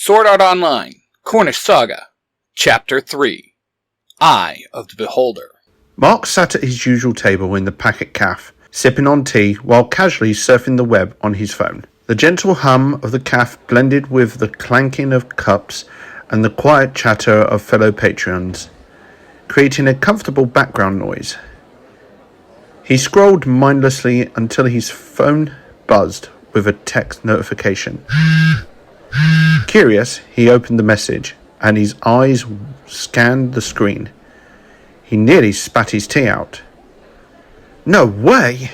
Sword Art Online, Cornish Saga, Chapter 3, Eye of the Beholder. Mark sat at his usual table in the packet cafe, sipping on tea while casually surfing the web on his phone. The gentle hum of the cafe blended with the clanking of cups and the quiet chatter of fellow patrons, creating a comfortable background noise. He scrolled mindlessly until his phone buzzed with a text notification. Curious, he opened the message, and his eyes scanned the screen. He nearly spat his tea out. "No way!"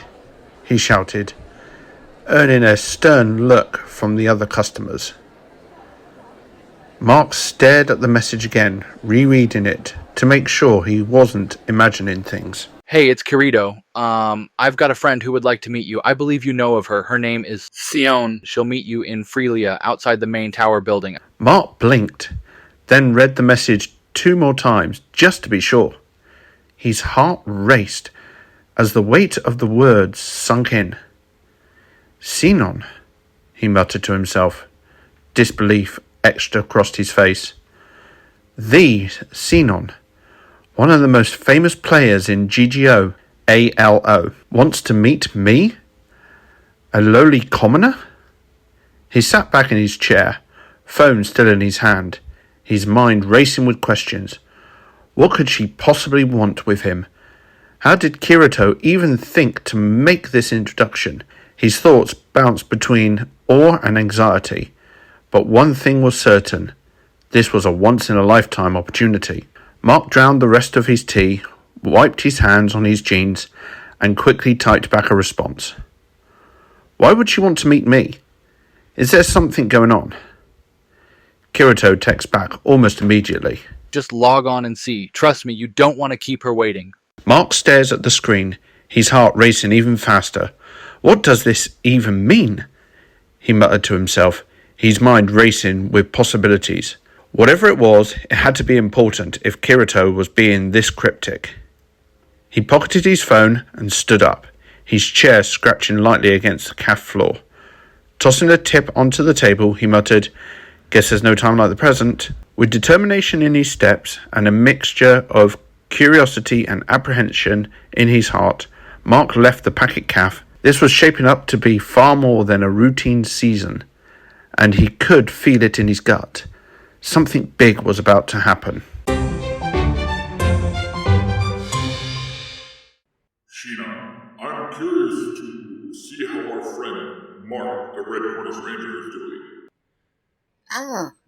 he shouted, earning a stern look from the other customers. Mark stared at the message again, rereading it to make sure he wasn't imagining things. Hey, it's Kirito. I've got a friend who would like to meet you. I believe you know of her. Her name is Sion. She'll meet you in Freelia, outside the main tower building. Mark blinked, then read the message 2 more times, just to be sure. His heart raced as the weight of the words sunk in. "Sinon," he muttered to himself. Disbelief etched across his face. "The Sinon, one of the most famous players in GGO, ALO, wants to meet me? A lowly commoner?" He sat back in his chair, phone still in his hand, his mind racing with questions. What could she possibly want with him? How did Kirito even think to make this introduction? His thoughts bounced between awe and anxiety, but one thing was certain. This was a once-in-a-lifetime opportunity. Mark drowned the rest of his tea, wiped his hands on his jeans, and quickly typed back a response. Why would she want to meet me? Is there something going on? Kirito texts back almost immediately. Just log on and see. Trust me, you don't want to keep her waiting. Mark stares at the screen, his heart racing even faster. What does this even mean? He muttered to himself, his mind racing with possibilities. Whatever it was, it had to be important if Kirito was being this cryptic. He pocketed his phone and stood up, his chair scratching lightly against the cafe floor. Tossing a tip onto the table, he muttered, "Guess there's no time like the present." With determination in his steps and a mixture of curiosity and apprehension in his heart, Mark left the packet cafe. This was shaping up to be far more than a routine season, and he could feel it in his gut. Something big was about to happen. Sheena, I'm curious to see how our friend Mark, the Red Cornish Ranger, is doing.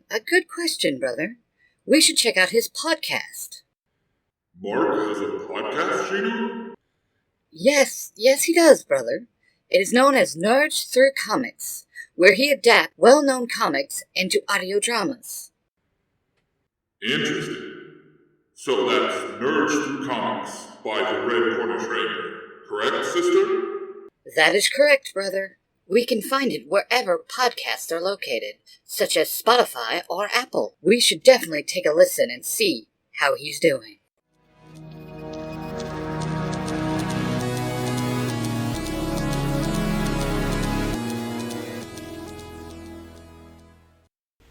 A good question, brother. We should check out his podcast. Mark has a podcast, Sheena? Yes, he does, brother. It is known as Nerds Through Comics, where he adapts well-known comics into audio dramas. Interesting. So that's Nerds Through Comics by the Red Cornish Ranger, correct, sister? That is correct, brother. We can find it wherever podcasts are located, such as Spotify or Apple. We should definitely take a listen and see how he's doing.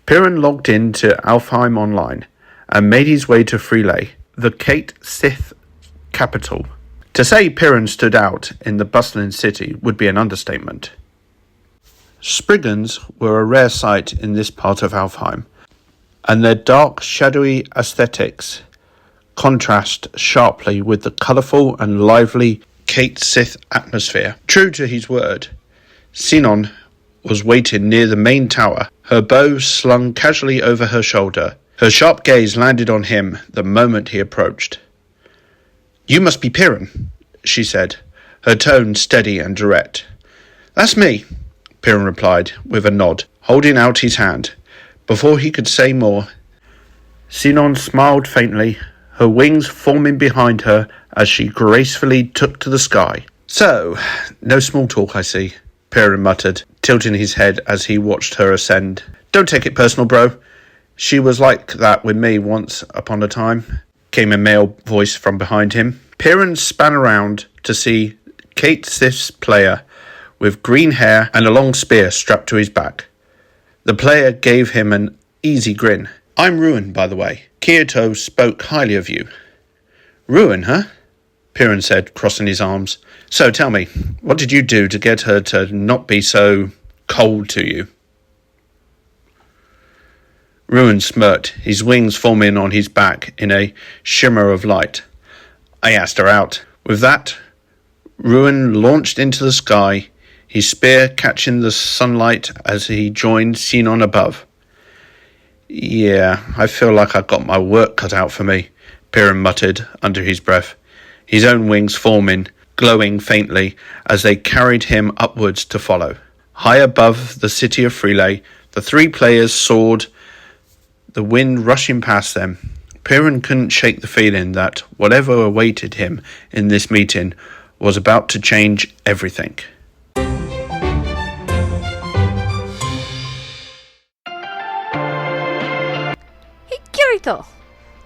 Piran logged in to Alfheim Online and made his way to Freelia, the Kate Sith capital. To say Piran stood out in the bustling city would be an understatement. Spriggans were a rare sight in this part of Alfheim, and their dark, shadowy aesthetics contrast sharply with the colourful and lively Kate Sith atmosphere. True to his word, Sinon was waiting near the main tower, her bow slung casually over her shoulder. Her sharp gaze landed on him the moment he approached. "You must be Piran," she said, her tone steady and direct. "That's me," Piran replied with a nod, holding out his hand. Before he could say more, Sinon smiled faintly, her wings forming behind her as she gracefully took to the sky. "So, no small talk, I see," Piran muttered, tilting his head as he watched her ascend. "Don't take it personal, bro. She was like that with me once upon a time," came a male voice from behind him. Piran span around to see Kate Sith's player with green hair and a long spear strapped to his back. The player gave him an easy grin. I'm Ruin, by the way. Kyoto spoke highly of you. Ruin, huh? Piran said, crossing his arms. So tell me, what did you do to get her to not be so cold to you? Ruin smirked, his wings forming on his back in a shimmer of light. I asked her out. With that, Ruin launched into the sky, his spear catching the sunlight as he joined Sinon above. Yeah, I feel like I've got my work cut out for me, Piran muttered under his breath, his own wings forming, glowing faintly as they carried him upwards to follow. High above the city of Freelay, the three players soared, the wind rushing past them. Piran couldn't shake the feeling that whatever awaited him in this meeting was about to change everything. Hey, Kirito!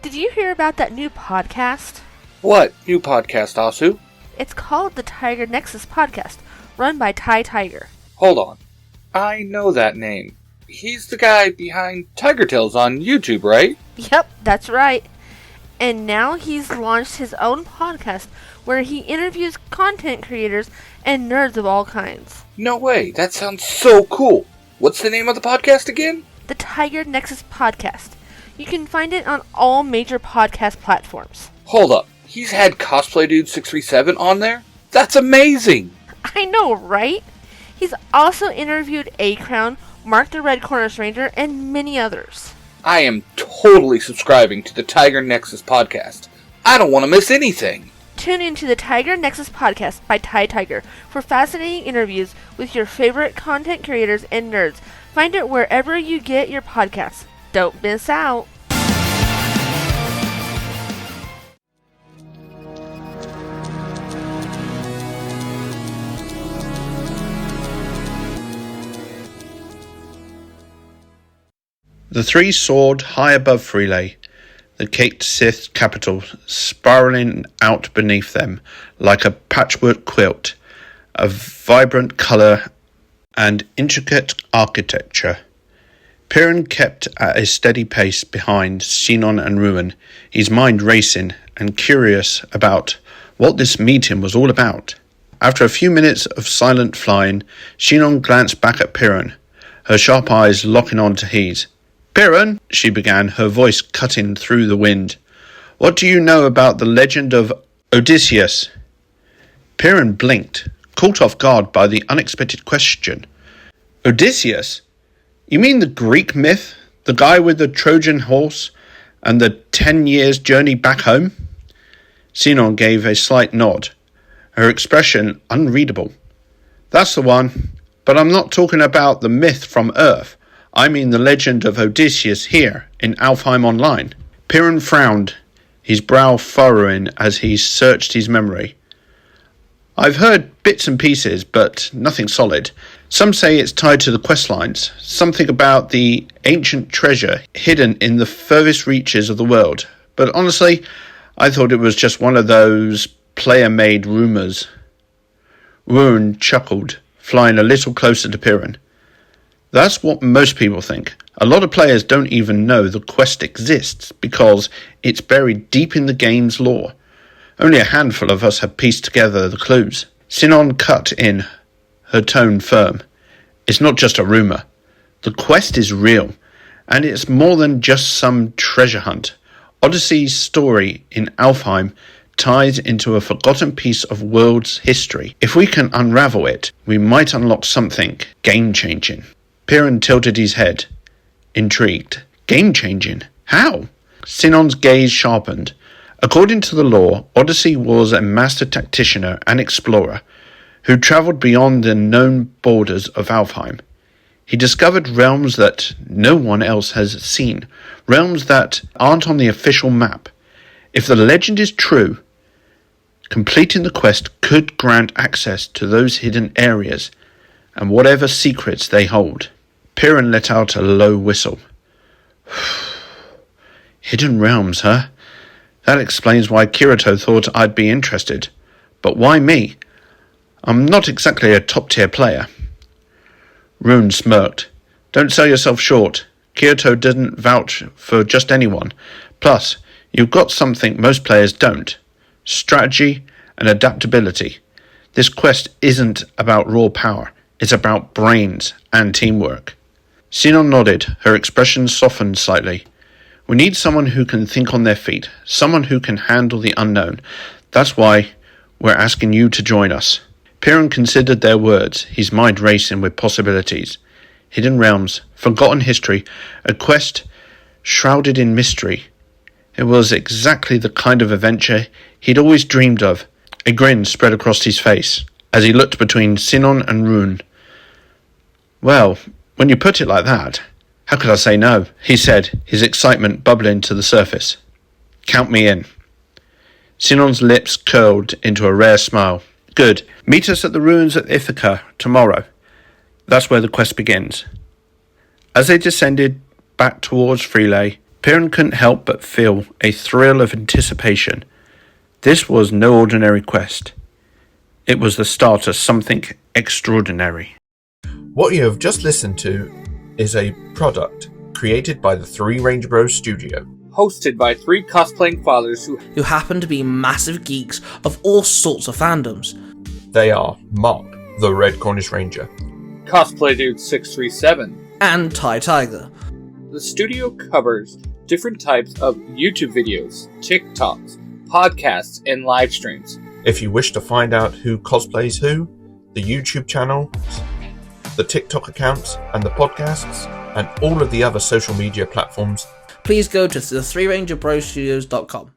Did you hear about that new podcast? What new podcast, Asu? It's called the Tiger Nexus Podcast, run by Tai Tiger. Hold on. I know that name. He's the guy behind Tiger Tales on YouTube, right? Yep, that's right. And now he's launched his own podcast where he interviews content creators and nerds of all kinds. No way, that sounds so cool. What's the name of the podcast again? The Tiger Nexus Podcast. You can find it on all major podcast platforms. Hold up, he's had Cosplay Dude 637 on there? That's amazing! I know, right? He's also interviewed A-Crown, Mark the Red Cornish Ranger, and many others. I am totally subscribing to the Tiger Nexus podcast. I don't want to miss anything. Tune into the Tiger Nexus Podcast by Tai Tiger for fascinating interviews with your favorite content creators and nerds. Find it wherever you get your podcasts. Don't miss out. The three soared high above Freelay, the caked Sith capital spiraling out beneath them like a patchwork quilt of vibrant colour and intricate architecture. Piran kept at a steady pace behind Sinon and Ruin, his mind racing and curious about what this meeting was all about. After a few minutes of silent flying, Sinon glanced back at Piran, her sharp eyes locking on to his. Piran, she began, her voice cutting through the wind. What do you know about the legend of Odysseus? Piran blinked, caught off guard by the unexpected question. Odysseus? You mean the Greek myth? The guy with the Trojan horse and the 10 years journey back home? Sinon gave a slight nod, her expression unreadable. That's the one, but I'm not talking about the myth from Earth. I mean the legend of Odysseus here in Alfheim Online. Piran frowned, his brow furrowing as he searched his memory. I've heard bits and pieces, but nothing solid. Some say it's tied to the quest lines, something about the ancient treasure hidden in the furthest reaches of the world. But honestly, I thought it was just one of those player-made rumours. Ruin chuckled, flying a little closer to Piran. That's what most people think. A lot of players don't even know the quest exists because it's buried deep in the game's lore. Only a handful of us have pieced together the clues. Sinon cut in, her tone firm. It's not just a rumour. The quest is real, and it's more than just some treasure hunt. Odyssey's story in Alfheim ties into a forgotten piece of world's history. If we can unravel it, we might unlock something game-changing. Piran tilted his head, intrigued. Game-changing? How? Sinon's gaze sharpened. According to the lore, Odyssey was a master tactician and explorer who travelled beyond the known borders of Alfheim. He discovered realms that no one else has seen, realms that aren't on the official map. If the legend is true, completing the quest could grant access to those hidden areas and whatever secrets they hold. Piran let out a low whistle. Hidden realms, huh? That explains why Kirito thought I'd be interested. But why me? I'm not exactly a top-tier player. Rune smirked. Don't sell yourself short. Kyoto didn't vouch for just anyone. Plus, you've got something most players don't. Strategy and adaptability. This quest isn't about raw power. It's about brains and teamwork. Sinon nodded, her expression softened slightly. We need someone who can think on their feet, someone who can handle the unknown. That's why we're asking you to join us. Piran considered their words, his mind racing with possibilities. Hidden realms, forgotten history, a quest shrouded in mystery. It was exactly the kind of adventure he'd always dreamed of. A grin spread across his face as he looked between Sinon and Rune. Well, when you put it like that, how could I say no? He said, his excitement bubbling to the surface. Count me in. Sinon's lips curled into a rare smile. Good. Meet us at the ruins of Ithaca tomorrow. That's where the quest begins. As they descended back towards Freelay, Piran couldn't help but feel a thrill of anticipation. This was no ordinary quest. It was the start of something extraordinary. What you have just listened to is a product created by the Three Ranger Bros Studio. Hosted by three cosplaying fathers who happen to be massive geeks of all sorts of fandoms. They are Mark, the Red Cornish Ranger, Cosplay Dude 637, and Tai Tiger. The studio covers different types of YouTube videos, TikToks, podcasts, and live streams. If you wish to find out who cosplays who, the YouTube channels, the TikTok accounts, and the podcasts, and all of the other social media platforms, please go to the 3rangerbrostudios.com.